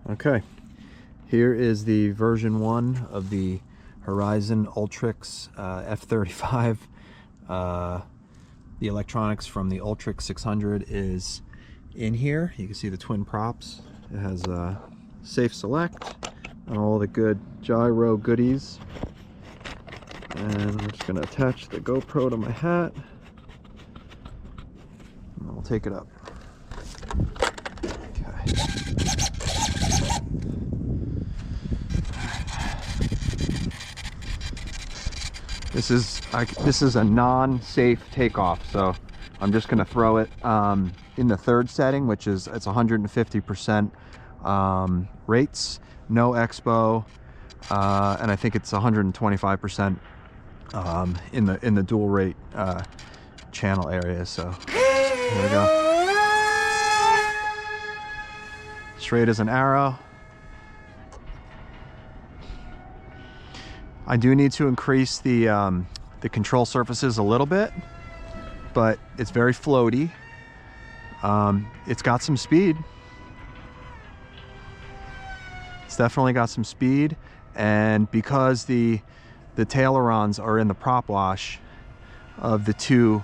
Okay, here is the version 1 of the Horizon Ultrix F35. The electronics from the Ultrix 600 is in here. You can see the twin props. It has a safe select and all the good gyro goodies. And I'm just going to attach the GoPro to my hat. And I'll take it up. Okay. This is a non-safe takeoff, so I'm just going to throw it in the third setting, which is it's 150% rates, no expo, and I think it's 125% in the dual rate channel area. So here we go, straight as an arrow. I do need to increase the control surfaces a little bit, but it's very floaty. It's got some speed. It's definitely got some speed, and because the ailerons are in the prop wash of the two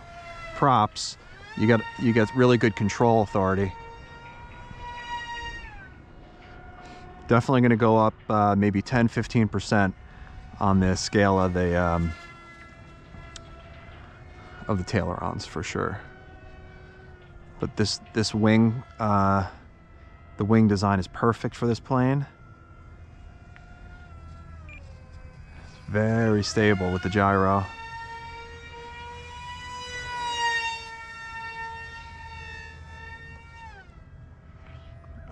props, you get really good control authority. Definitely going to go up maybe 10-15% on the scale of the ailerons for sure. But this wing, the wing design is perfect for this plane. It's very stable with the gyro.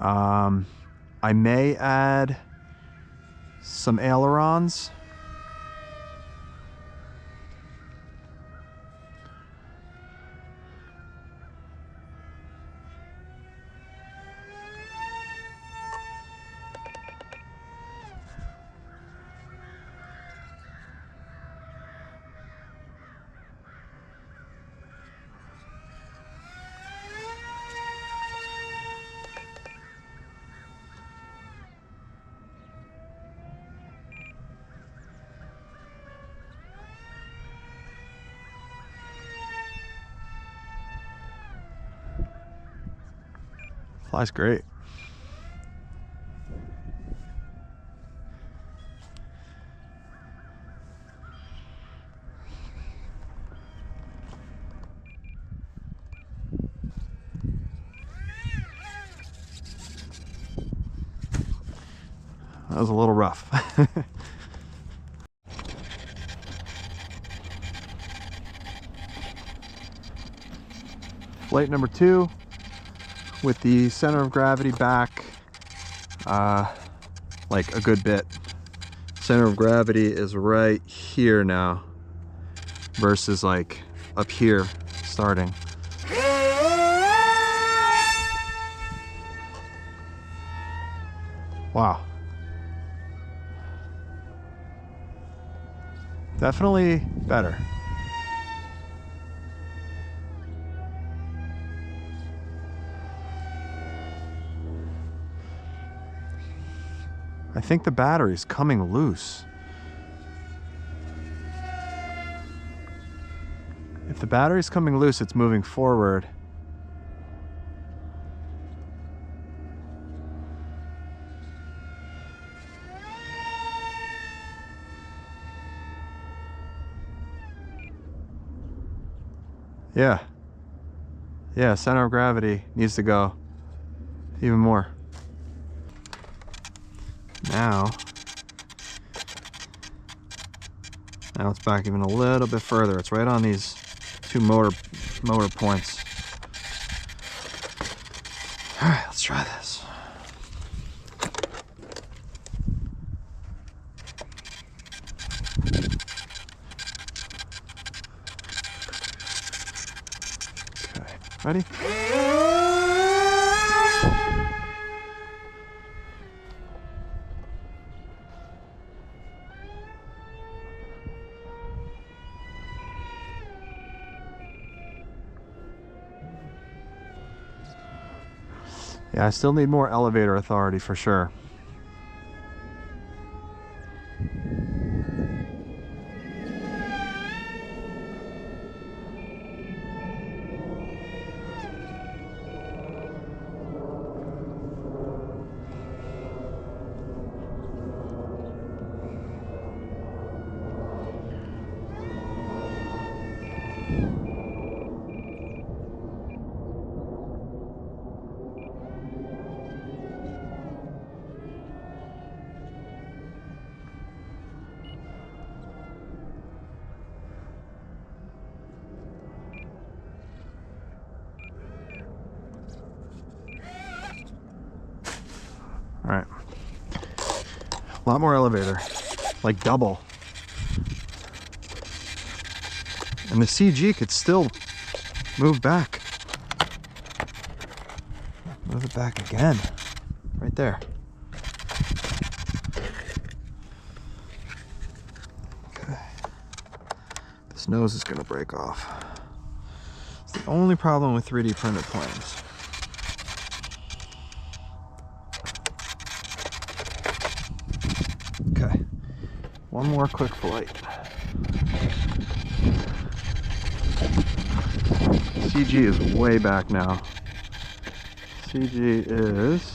I may add some ailerons. Flies great. That was a little rough. Flight number 2 with the center of gravity back like a good bit. Center of gravity is right here now versus like up here starting. Wow. Definitely better. I think the battery's coming loose. If the battery's coming loose, it's moving forward. Yeah, center of gravity needs to go even more. Now it's back even a little bit further. It's right on these two motor points. All right, let's try this. Okay, ready? Yeah, I still need more elevator authority for sure. All right. A lot more elevator, like double. And the CG could still move back. Move it back again. Right there. Okay. This nose is gonna break off. It's the only problem with 3D printed planes. Okay. One more quick flight. CG is way back now. CG is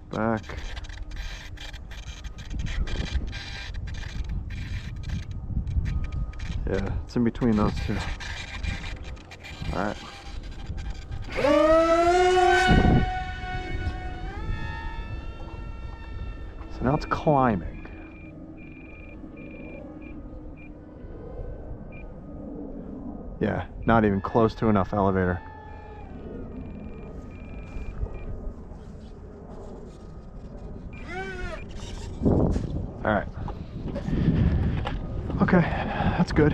back. Yeah, it's in between those two. All right. So now it's climbing. Yeah, not even close to enough elevator. All right. Okay, that's good.